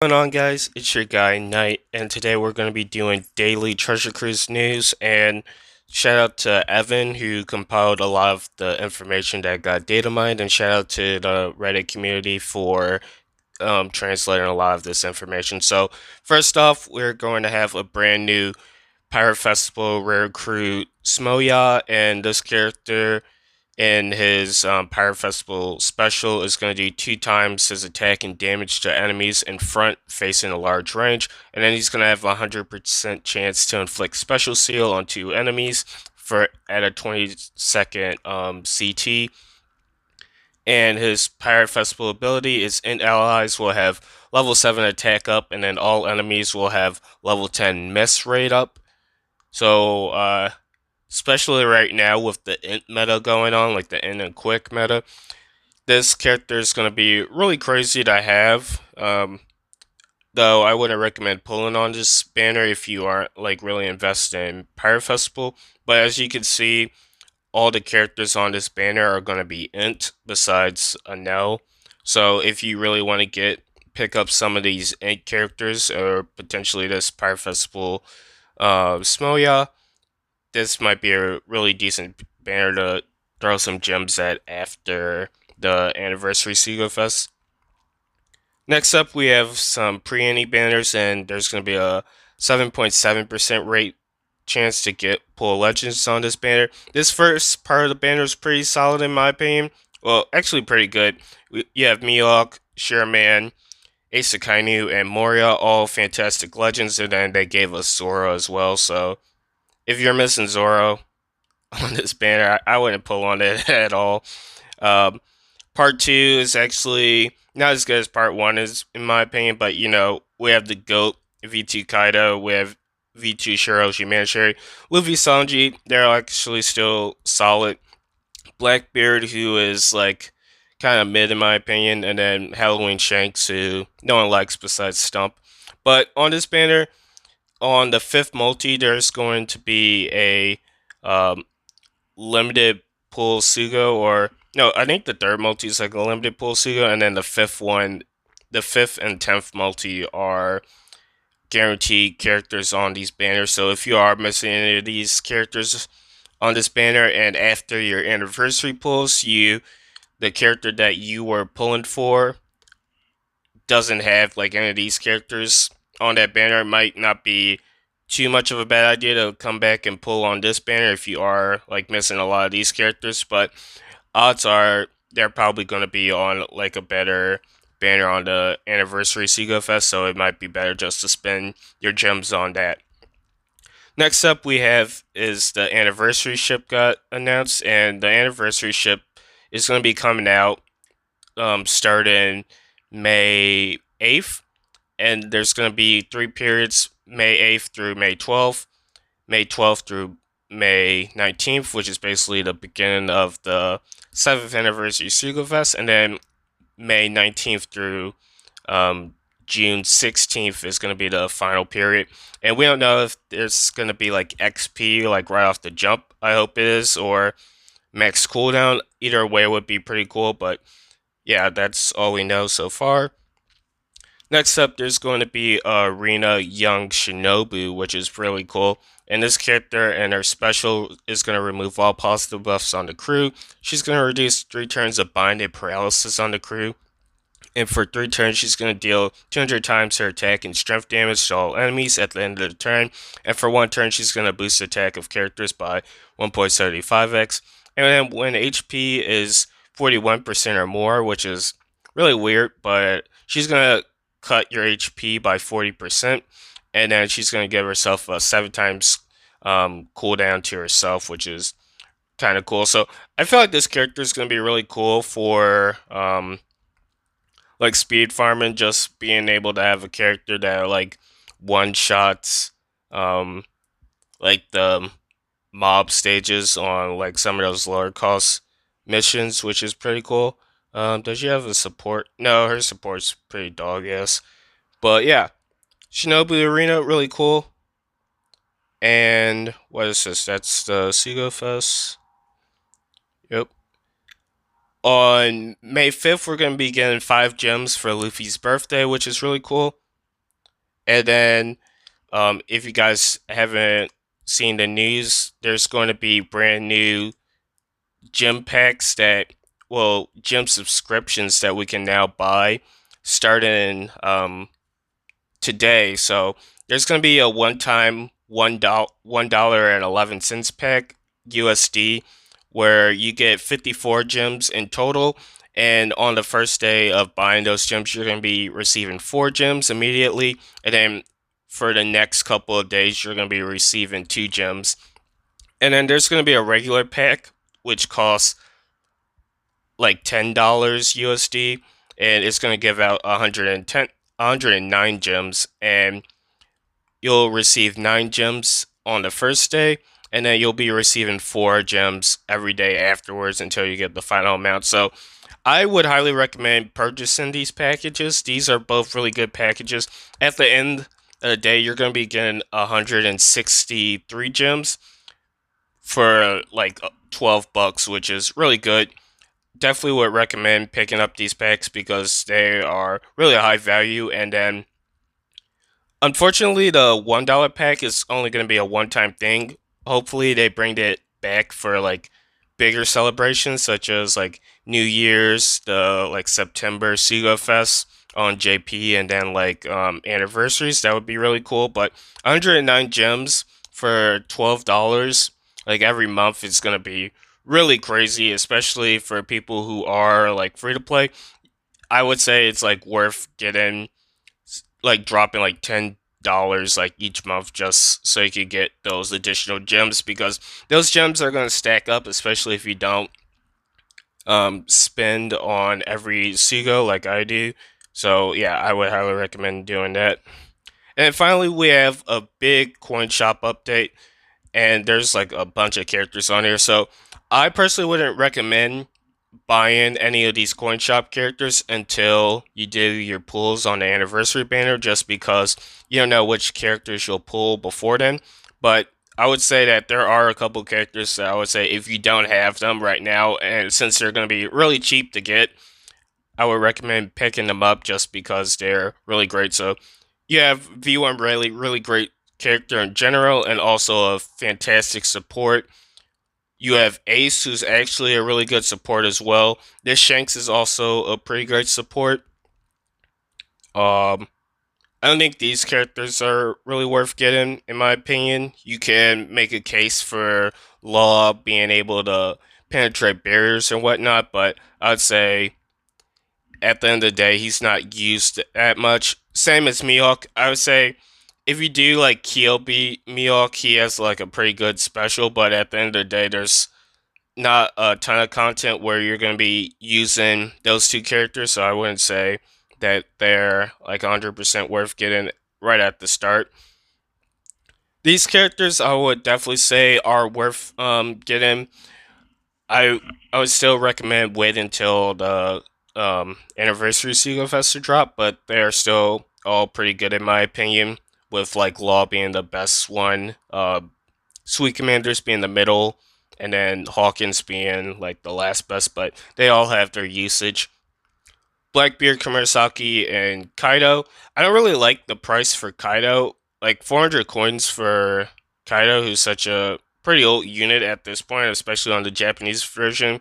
What's going on, guys? It's your guy Knight, and today we're going to be doing daily Treasure Cruise news. And shout out to Evan, who compiled a lot of the information that got data mined, and shout out to the Reddit community for translating a lot of this information. So first off, we're going to have a brand new Pirate Festival rare recruit Smoya, and this character in his Pirate Festival special is going to do 2 times his attack and damage to enemies in front facing a large range, and then he's going to have a 100% chance to inflict special seal on 2 enemies for at a 20-second CT. And his Pirate Festival ability is Int allies will have level 7 attack up, and then all enemies will have level 10 miss rate up. So, especially right now with the int meta going on, like the int and quick meta, this character is going to be really crazy to have. Though I wouldn't recommend pulling on this banner if you aren't like really invested in Pirate Festival. But as you can see, all the characters on this banner are going to be int besides Anel. So if you really want to pick up some of these int characters or potentially this Pirate Festival Smoya, this might be a really decent banner to throw some gems at after the anniversary Seago Fest. Next up, we have some pre-Anni banners, and there's going to be a 7.7% rate chance to get pull legends on this banner. This first part of the banner is pretty solid in my opinion. Well, actually pretty good. You have Mihawk, Sherman, Asakainu, and Moria, all fantastic legends, and then they gave us Zoro as well, so if you're missing Zoro on this banner, I wouldn't pull on it at all. Um, part 2 is actually not as good as part 1 is, in my opinion, but we have the GOAT, V2 Kaido, we have V2 Shiroshi Manshari, Luffy Sanji, they're actually still solid. Blackbeard, who is like kind of mid in my opinion, and then Halloween Shanks, who no one likes besides Stump. But on this banner, on the 5th multi, there's going to be a limited pool Sugo, or no, I think the 3rd multi is like a limited pool Sugo, and then the 5th one, the 5th and 10th multi are guaranteed characters on these banners. So if you are missing any of these characters on this banner, and after your anniversary pulls, the character that you were pulling for doesn't have like any of these characters on that banner, it might not be too much of a bad idea to come back and pull on this banner if you are like missing a lot of these characters. But odds are they're probably going to be on like a better banner on the anniversary Seago Fest, so it might be better just to spend your gems on that. Next up, we have is the anniversary ship got announced, and the anniversary ship is going to be coming out starting May 8th, and there's going to be 3 periods: May 8th through May 12th, May 12th through May 19th, which is basically the beginning of the 7th anniversary Seagull Fest, and then May 19th through June 16th is going to be the final period. And we don't know if there's going to be like XP like right off the jump. I hope it is, or max cooldown. Either way would be pretty cool, but yeah, that's all we know so far. Next up, there's going to be Arena Young Shinobu, which is really cool. And this character and her special is going to remove all positive buffs on the crew. She's going to reduce 3 turns of bind and paralysis on the crew. And for 3 turns, she's going to deal 200 times her attack and strength damage to all enemies at the end of the turn. And for 1 turn, she's going to boost the attack of characters by 1.75x. And then when HP is 41% or more, which is really weird, but she's going to cut your HP by 40%, and then she's going to give herself a 7 times cooldown to herself, which is kind of cool. So I feel like this character is going to be really cool for like speed farming, just being able to have a character that like one shots like the mob stages on like some of those lower cost missions, which is pretty cool. Does she have a support? No, her support's pretty dog ass. But yeah, Shinobu Arena, really cool. And what is this? That's the Seago Fest. Yep. On May 5th, we're going to be getting 5 gems for Luffy's birthday, which is really cool. And then, if you guys haven't seen the news, there's going to be brand new gym packs that, well, gym subscriptions that we can now buy starting today. So there's going to be a one-time $1.11 pack USD where you get 54 gems in total. And on the first day of buying those gems, you're going to be receiving 4 gems immediately. And then for the next couple of days, you're going to be receiving 2 gems. And then there's going to be a regular pack, which costs like $10 USD. And it's going to give out 109 gems. And you'll receive 9 gems on the first day, and then you'll be receiving 4 gems every day afterwards until you get the final amount. So I would highly recommend purchasing these packages. These are both really good packages. At the end of the day, you're going to be getting 163 gems for like $12, which is really good. Definitely would recommend picking up these packs because they are really high value. And then unfortunately, the $1 pack is only going to be a one-time thing. Hopefully, they bring it back for like bigger celebrations, such as like New Year's, the like September Sugo Fest on JP, and then like anniversaries. That would be really cool. But 109 gems for $12, like every month, is going to be really crazy, especially for people who are like free to play. I would say it's like worth getting, like dropping like $10 like each month just so you could get those additional gems, because those gems are going to stack up, especially if you don't spend on every Sugo like I do. So yeah, I would highly recommend doing that. And then finally, we have a big coin shop update, and there's like a bunch of characters on here. So I personally wouldn't recommend buying any of these coin shop characters until you do your pulls on the anniversary banner, just because you don't know which characters you'll pull before then. But I would say that there are a couple characters that I would say if you don't have them right now, and since they're going to be really cheap to get, I would recommend picking them up just because they're really great. So you have V1 Rayleigh, really great character in general, and also a fantastic support. You have Ace, who's actually a really good support as well. This Shanks is also a pretty great support. Um, I don't think these characters are really worth getting, in my opinion. You can make a case for Law being able to penetrate barriers and whatnot, but I'd say at the end of the day, he's not used that much. Same as Mihawk. I would say if you do like Kyobi Mihawk, he has like a pretty good special, but at the end of the day, there's not a ton of content where you're going to be using those two characters, so I wouldn't say that they're like 100% worth getting right at the start. These characters I would definitely say are worth getting. I I would still recommend waiting until the anniversary Seagull Fest to drop, but they are still all pretty good in my opinion. With like Law being the best one, Sweet Commanders being the middle, and then Hawkins being like the last best, but they all have their usage. Blackbeard, Kumarasaki, and Kaido. I don't really like the price for Kaido. Like 400 coins for Kaido, who's such a pretty old unit at this point, especially on the Japanese version,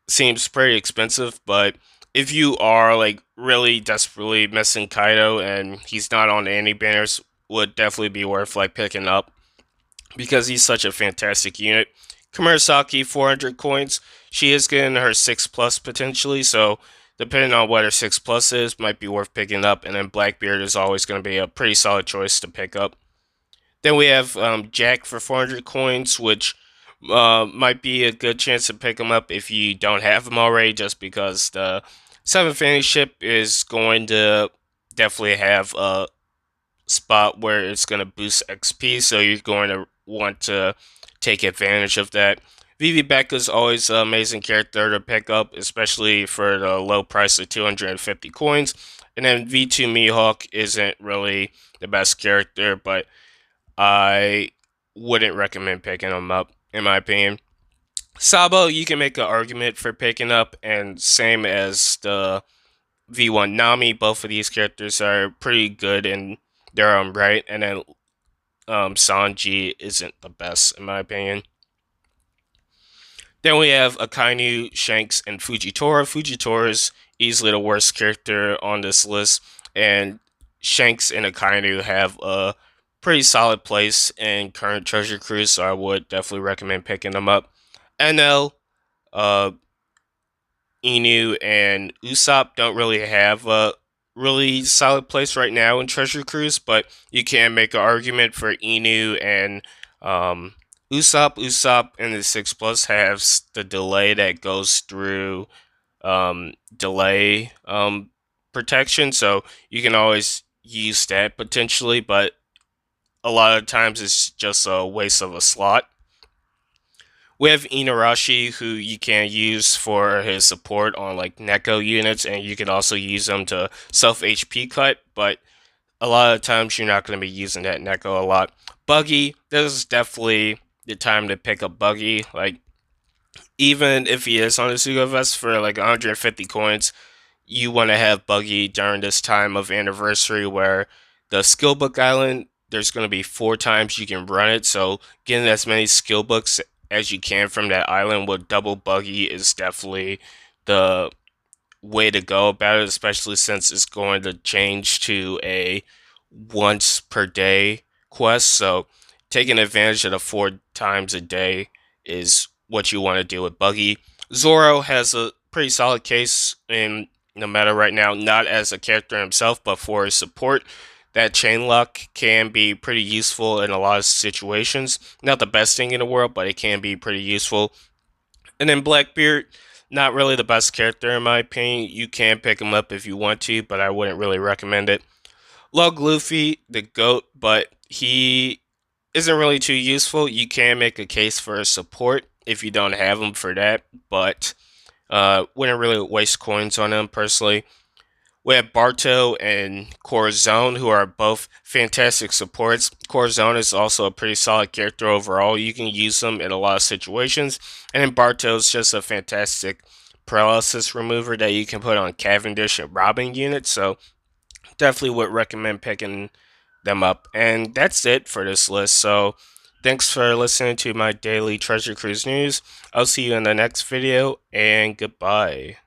seems pretty expensive. But if you are like really desperately missing Kaido and he's not on any banners, would definitely be worth like picking up because he's such a fantastic unit. Kumarasaki, 400 coins. She is getting her 6 plus potentially, so depending on what her 6 plus is, might be worth picking up. And then Blackbeard is always going to be a pretty solid choice to pick up. Then we have Jack for 400 coins, which might be a good chance to pick him up if you don't have him already, just because the 7th Anni Ship is going to definitely have a spot where it's going to boost XP, so you're going to want to take advantage of that. Vivi Beck is always an amazing character to pick up, especially for the low price of 250 coins. And then V2 Mihawk isn't really the best character, but I wouldn't recommend picking him up, in my opinion. Sabo, you can make an argument for picking up, and same as the V1 Nami, both of these characters are pretty good in they're right, and then Sanji isn't the best in my opinion. Then we have Akainu, Shanks, and Fujitora. Fujitora is easily the worst character on this list, and Shanks and Akainu have a pretty solid place in current Treasure Cruise, so I would definitely recommend picking them up. NL, uh, Inu, and Usopp don't really have a really solid place right now in Treasure Cruise, but you can make an argument for Inu and Usopp. Usopp in the 6 plus has the delay that goes through delay protection, so you can always use that potentially, but a lot of times it's just a waste of a slot. We have Inuarashi, who you can use for his support on like Neko units, and you can also use them to self HP cut, but a lot of times you're not going to be using that Neko a lot. Buggy, this is definitely the time to pick up Buggy. Like, even if he is on the Sugo Vest for like 150 coins, you want to have Buggy during this time of anniversary where the skill book island, there's going to be 4 times you can run it, so getting as many skill books as you can from that island with double Buggy is definitely the way to go about it, especially since it's going to change to a once per day quest. So taking advantage of the 4 times a day is what you want to do with Buggy. Zoro has a pretty solid case in the meta right now, not as a character himself, but for his support. That chain lock can be pretty useful in a lot of situations. Not the best thing in the world, but it can be pretty useful. And then Blackbeard, not really the best character in my opinion. You can pick him up if you want to, but I wouldn't really recommend it. Log Luffy, the GOAT, but he isn't really too useful. You can make a case for support if you don't have him for that, but wouldn't really waste coins on him personally. We have Barto and Corazon, who are both fantastic supports. Corazon is also a pretty solid character overall. You can use them in a lot of situations. And then Barto is just a fantastic paralysis remover that you can put on Cavendish and Robin units. So definitely would recommend picking them up. And that's it for this list. So thanks for listening to my daily Treasure Cruise news. I'll see you in the next video, and goodbye.